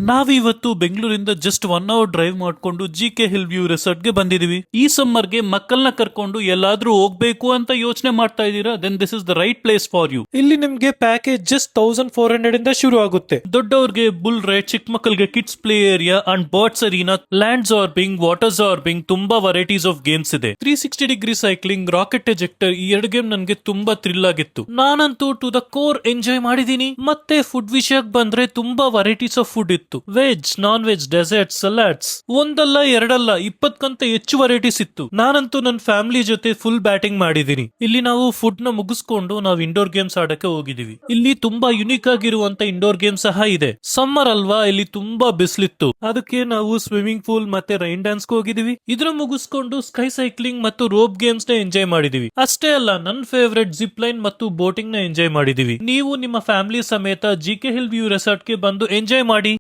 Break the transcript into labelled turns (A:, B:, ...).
A: ನಾವಿವತ್ತು ಬೆಂಗಳೂರಿಂದ just 1 hour drive ಮಾಡ್ಕೊಂಡು ಜಿಕೆ ಹಿಲ್ ವ್ಯೂ ರೆಸಾರ್ಟ್ ಗೆ ಬಂದಿದೀವಿ. ಈ ಸಮ್ಮರ್ ಗೆ ಮಕ್ಕಳನ್ನ ಕರ್ಕೊಂಡು ಎಲ್ಲಾದ್ರೂ ಹೋಗ್ಬೇಕು ಅಂತ ಯೋಚನೆ ಮಾಡ್ತಾ ಇದ್ದೀರಾ? Then this is the right place for you.
B: ಇಲ್ಲಿ ನಿಮ್ಗೆ ಪ್ಯಾಕೇಜ್ ಜಸ್ಟ್ 1400 ಇಂದ ಶುರು ಆಗುತ್ತೆ.
A: ದೊಡ್ಡವ್ರಿಗೆ ಬುಲ್ ರೈಡ್, ಚಿಕ್ಕ ಮಕ್ಕಳಿಗೆ kids play area and birds arena, land zorbing, water zorbing, ತುಂಬಾ ವೆರೈಟೀಸ್ ಆಫ್ ಗೇಮ್ಸ್ ಇದೆ. 360 ಡಿಗ್ರಿ ಸೈಕ್ಲಿಂಗ್, ರಾಕೆಟ್ ಎಜೆಕ್ಟರ್, ಈ 2 ಗೇಮ್ ನನ್ಗೆ ತುಂಬಾ ಥ್ರಿಲ್ ಆಗಿತ್ತು. ನಾನಂತೂ ಟು ದ ಕೋರ್ ಎಂಜಾಯ್ ಮಾಡಿದೀನಿ. ಮತ್ತೆ ಫುಡ್ ವಿಷಯಕ್ಕೆ ಬಂದ್ರೆ ತುಂಬಾ ವೆರೈಟೀಸ್ ಆಫ್ ಫುಡ್ ಇತ್ತು. Veg, non veg, dessert, salads, ಒಂದಲ್ಲ ಎರಡಲ್ಲ 20ಕ್ಕಿಂತ ಹೆಚ್ಚು ವೆರೈಟೀಸ್ ಇತ್ತು. ನಾನಂತೂ ನನ್ನ ಫ್ಯಾಮಿಲಿ ಜೊತೆ ಫುಲ್ ಬ್ಯಾಟಿಂಗ್ ಮಾಡಿದೀನಿ. ಇಲ್ಲಿ ನಾವು ಫುಡ್ ನ ಮುಗಿಸ್ಕೊಂಡು ನಾವು ಇಂಡೋರ್ ಗೇಮ್ಸ್ ಆಡಕ್ಕೆ ಹೋಗಿದೀವಿ. ಇಲ್ಲಿ ತುಂಬಾ ಯುನಿಕ್ ಆಗಿರುವಂತ ಇಂಡೋರ್ ಗೇಮ್ ಸಹ ಇದೆ. ಸಮ್ಮರ್ ಅಲ್ವಾ, ಇಲ್ಲಿ ತುಂಬಾ ಬಿಸಿಲಿತ್ತು. ಅದಕ್ಕೆ ನಾವು ಸ್ವಿಮ್ಮಿಂಗ್ ಪೂಲ್ ಮತ್ತೆ ರೈನ್ ಡ್ಯಾನ್ಸ್ ಹೋಗಿದೀವಿ. ಇದ್ರ ಮುಗಿಸ್ಕೊಂಡು ಸ್ಕೈ ಸೈಕ್ಲಿಂಗ್ ಮತ್ತು ರೋಪ್ ಗೇಮ್ಸ್ ನ ಎಂಜಾಯ್ ಮಾಡಿದೀವಿ. ಅಷ್ಟೇ ಅಲ್ಲ, ನನ್ನ ಫೇವರೇಟ್ ಜಿಪ್ ಲೈನ್ ಮತ್ತು ಬೋಟಿಂಗ್ ನ ಎಂಜಾಯ್ ಮಾಡಿದೀವಿ. ನೀವು ನಿಮ್ಮ ಫ್ಯಾಮಿಲಿ ಸಮೇತ ಜಿಕೆ ಹಿಲ್ ವ್ಯೂ ರೆಸಾರ್ಟ್ ಗೆ ಬಂದು ಎಂಜಾಯ್ ಮಾಡಿ.